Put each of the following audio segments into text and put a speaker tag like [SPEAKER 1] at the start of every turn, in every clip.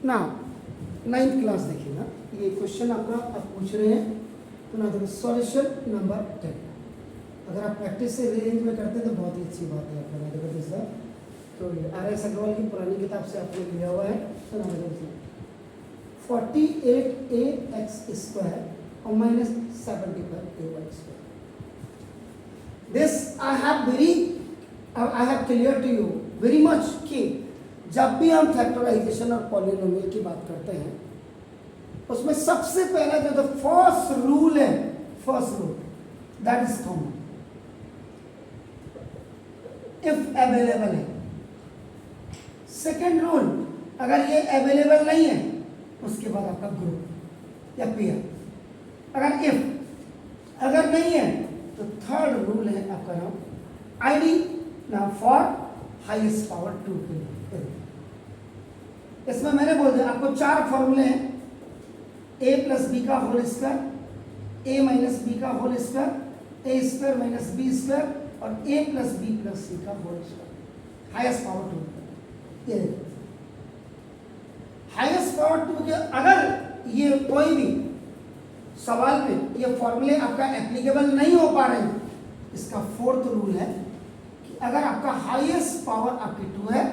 [SPEAKER 1] ना 9th class देखिए ना, ये क्वेश्चन आपका आप पूछ रहे हैं तो ना देखो सॉल्यूशन नंबर 10। अगर आप प्रैक्टिस से रेंज में करते हैं तो बहुत ही अच्छी बात है। आपका देखो दिस तो RS अग्रवाल की पुरानी किताब से आपने लिया हुआ है तो ना देखो 48ax² और -75ay²। This I have clear to you very much कि जब भी हम फैक्टराइजेशन और पॉलिनोमियल की बात करते हैं उसमें सबसे पहला जो द फर्स्ट रूल है, first rule that is common. If available है। सेकेंड रूल, अगर ये अवेलेबल नहीं है उसके बाद आपका ग्रुप या पेयर। अगर नहीं है तो थर्ड रूल है आपका नाम आईडी नाम फॉर हाईएस्ट पावर 2 के लिए। इसमें मैंने बोल दिया आपको 4 फॉर्मूले हैं, a प्लस बी का whole square, a minus B का whole square, a square minus B square और a plus b plus c का होल स्क्वायर, हाईएस्ट पावर 2। ये हाईएस्ट पावर 2 के अगर ये कोई भी सवाल में ये फॉर्मूले आपका एप्लीकेबल नहीं हो पा रहे हैं, इसका फोर्थ रूल है कि अगर आपका हाईएस्ट पावर आपकी 2 है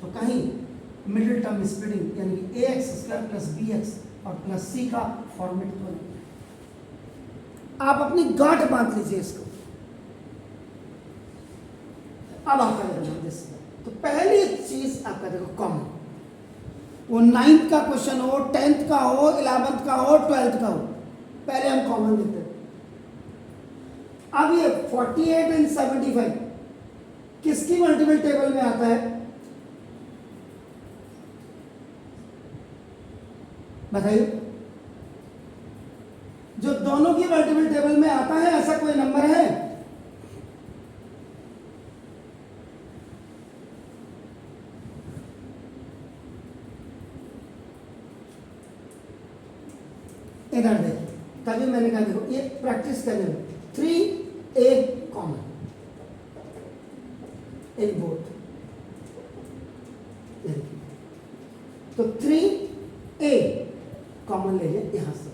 [SPEAKER 1] तो कहीं मिडिल टर्म स्प्लिटिंग यानी कि ax² प्लस bx और प्लस c का फॉर्मेट तो नहीं। आप अपनी गांठ बांध लीजिए इसको। अब आपका तो पहली चीज आपका देखो कॉमन, वो 9th का क्वेश्चन हो, 10th का हो, 11th का हो, 12th का हो, पहले हम कॉमन लेते हैं। अब ये 48 एंड 75 किसकी मल्टीपल टेबल में आता है बताइए? जो दोनों की मल्टीपल टेबल में आता है ऐसा कोई नंबर है? इधर देखिए, तभी मैंने कहा देखो ये प्रैक्टिस करने में 3a कॉमन इन बोथ। तो 3a कॉमन ले लें यहां से।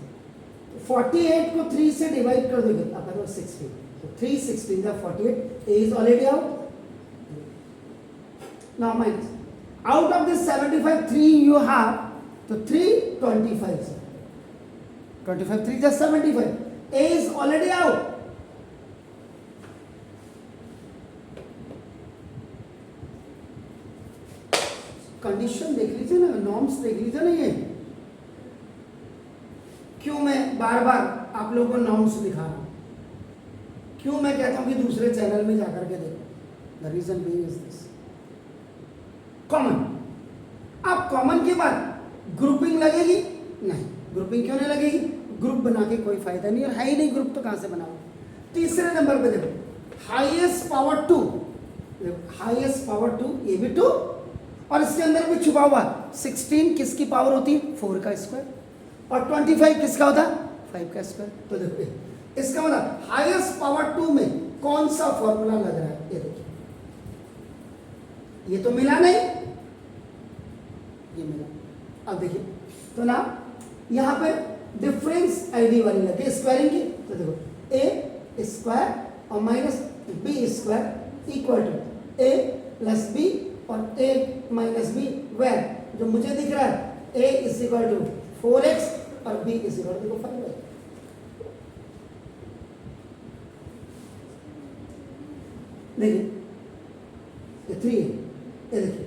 [SPEAKER 1] 48 को 3 से डिवाइड कर दोगे आपका तो 16। तो 3 16 का 48, a is already out. Now minus out of this 75 3 you have, तो 3 25 से 25 3 just 75, a is already out. Condition देख लीजिए ना, नॉर्म्स देख लीजिए ना। ये क्यों मैं बार बार आप लोगों को नॉर्म्स दिखा रहा हूं, क्यों मैं कहता हूं कि दूसरे चैनल में जाकर के देखो? The reason being is this common. अब कॉमन के बाद ग्रुपिंग लगेगी? नहीं, ग्रुपिंग क्यों नहीं लगेगी? ग्रुप बना के कोई फायदा नहीं, और है ही नहीं ग्रुप तो कहां से बनाओ? तीसरे नंबर पे देखो हाईएस्ट पावर 2, हाईएस्ट पावर 2 ये भी 2 और इसके अंदर भी छुपा हुआ 16 किसकी पावर होती है? 4 का स्क्वायर, और 25 किसका होता है? 5 का स्क्वायर। तो देखो इसका मतलब हाईएस्ट पावर 2 में कौन सा फॉर्मूला लग रहा है? ये देखिए, ये तो मिला नहीं, ये मिला। अब देखिए तो ना यहां पे डिफरेंस आईडी वाली लगे स्क्वायरिंग की। तो देखो a स्क्वायर और minus B square equal to a plus B और a माइनस बी, वेर जो मुझे दिख रहा है a is equal to 4x और b is equal to 5x। देखिए ये 3 है, ये देखिए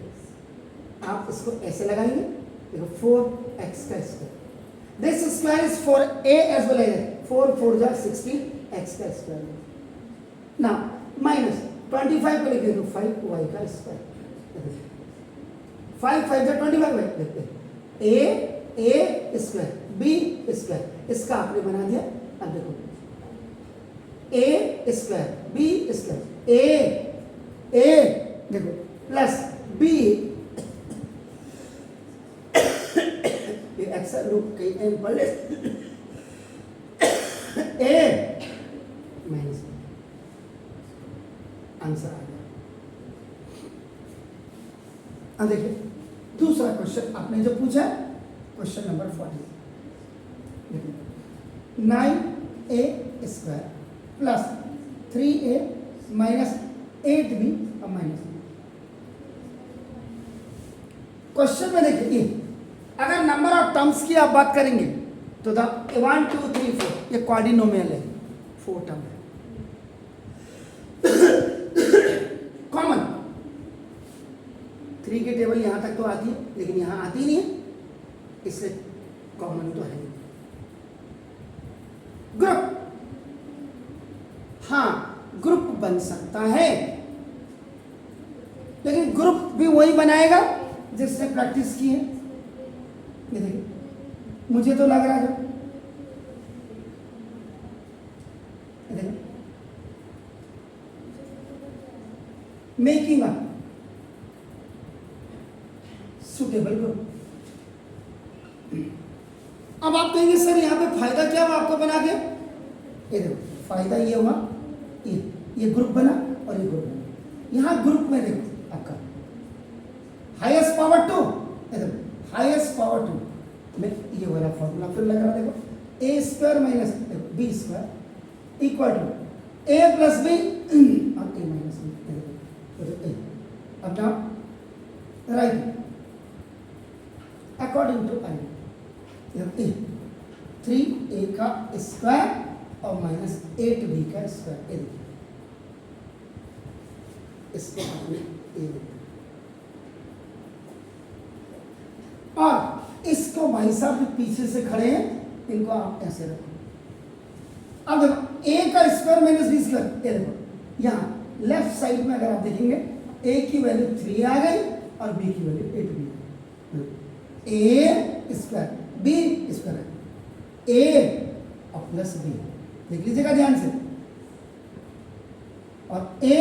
[SPEAKER 1] आप इसको ऐसे लगाएंगे, देखो 4x का square, this square is for a as well as 4 4 जा 16 x का स्क्वायर। ना माइनस 25 को लिखिए तो 5y का स्क्वायर, 5 5 जा 25 देखते हैं a स्क्वायर b स्क्वायर, इसका आपने बना दिया। अब देखो a square b square a देखो प्लस b ये एक्सेल लुक कहीं एम पढ़ ले a माइनस आंसर आ गया। अब देखिए दूसरा क्वेश्चन आपने जो पूछा question number 40, 9a square plus 3a minus 8b और माइनस। क्वेश्चन में देखिए, अगर नंबर ऑफ टर्म्स की आप बात करेंगे तो द 1 2 3 4 ये क्वाड्रिनोमियल है, 4 टर्म है। कॉमन 3 की टेबल यहां तक तो आती है, लेकिन यहां आती नहीं है, इससे कॉमन तो है। ग्रुप, हाँ ग्रुप बन सकता है, लेकिन ग्रुप भी वही बनाएगा जिसने प्रैक्टिस की है। ये देखिए, मुझे तो लग रहा है मेकिंग अ सुटेबल ग्रुप। अब आप कहेंगे सर यहां पे फायदा क्या हुआ आपको बना के? ये देखो, फायदा ये हुआ, ये ग्रुप बना और ये ग्रुप बना। यहां ग्रुप में देखो आपका हाईएस्ट पावर 2, हाईएस्ट पावर 2 में ये वाला फॉर्मूला फिर लग रहा, देखो a square minus b square equal to a plus b और a माइनस b। अब now right according to I, 3a का स्क्वायर और माइनस 8b का स्क्वायर। इसको आपने a और इसको भाई साहब पीछे से खड़े हैं, इनको आप ऐसे रखो। अब देखो a का स्क्वायर माइनस b स्क्वायर, ये देखो यहाँ लेफ्ट साइड में अगर आप देखेंगे a की वैल्यू 3 आ गई और b की वैल्यू 8 भी। a square b square a और प्लस b, देख लीजिएगा ध्यान से, और a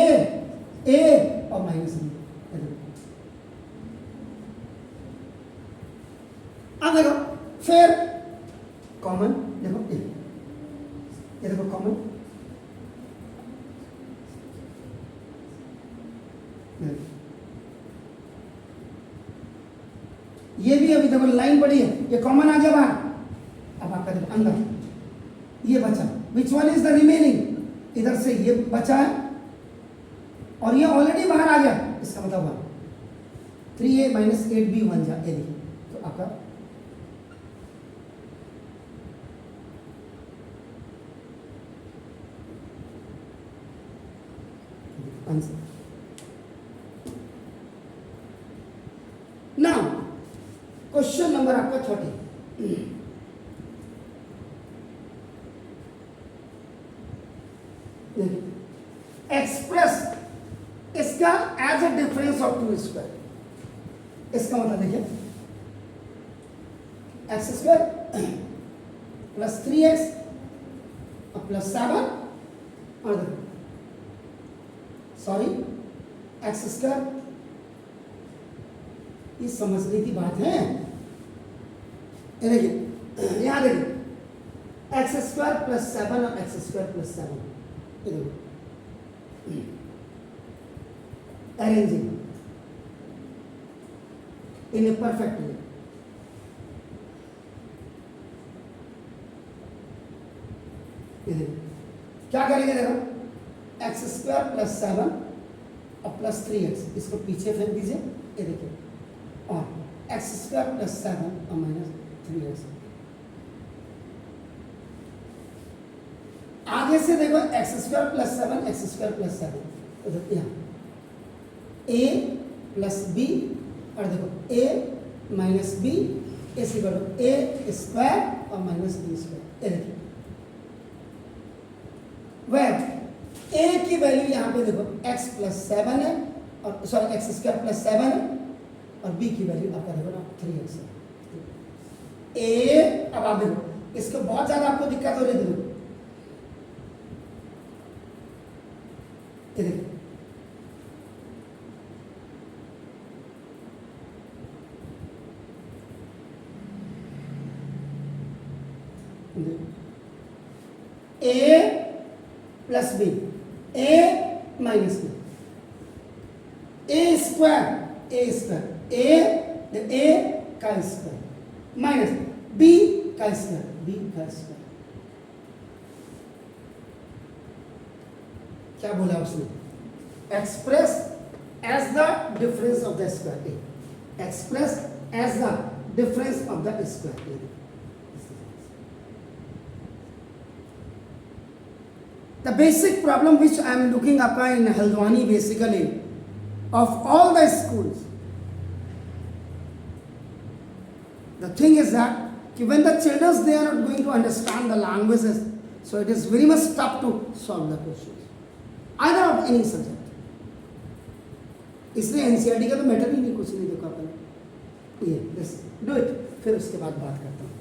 [SPEAKER 1] और माइनस b। अब देखो फिर कॉमन, देखो ये देखो कॉमन, ये भी अभी देखो लाइन पड़ी है, ये कॉमन आ गया बाहर। अब आपका देखो अंदर ये बचा, which one is the remaining, इधर से ये बचा है और ये ऑलरेडी बाहर आ गया, इसका मतलब हुआ 3a माइनस 8b बन जा। ये देखिए तो आपका आंसर। नाउ क्वेश्चन नंबर आपका 30, एक्सप्रेस इसका as a difference of 2 square. इसका मतलब देखिए एक्स स्क्वायर प्लस 3x और प्लस 7 और सॉरी एक्स स्क्वायर, ये समझने की बात है। ये देखिए यहां देखिए एक्स स्क्वायर प्लस 7 और एक्स स्क्वायर प्लस 7, ये देखो arranging in a perfect way. क्या करेंगे देखो, एक्स स्क्वायर प्लस 7 और प्लस 3x, इसको पीछे फेंक दीजिए, ये देखिए, और एक्स स्क्वायर प्लस 7 और माइनस 3x। आगे से देखो x square plus 7 x square plus 7, तो यहाँ a प्लस b और देखो a माइनस b इस इक्वल टू a स्क्वायर और माइनस b स्क्वायर। ये देखिए वह a की वैल्यू यहाँ पे देखो x प्लस 7 है और सॉरी एक्स स्क्वायर प्लस 7 है और b की वैल्यू आपका देखो ना 3x है। a अब आप देखो इसको बहुत ज्यादा आपको दिक्कत हो रही है, देखो ये देखो a plus B a minus B, a square a का स्क्वायर, माइनस बी का स्क्वायर, बी का स्क्वायर। क्या बोला उसने? Express as the difference of the square A, express as the difference of the square A. The basic problem which I am looking up in Haldwani basically of all the schools, the thing is that when the children they are not going to understand the languages, so it is very much tough to solve the questions either of any subject. इसलिए NCERT का तो matter ही नहीं, कुछ नहीं देखा अपन ये, बस do it, फिर उसके बाद बात करता हूँ।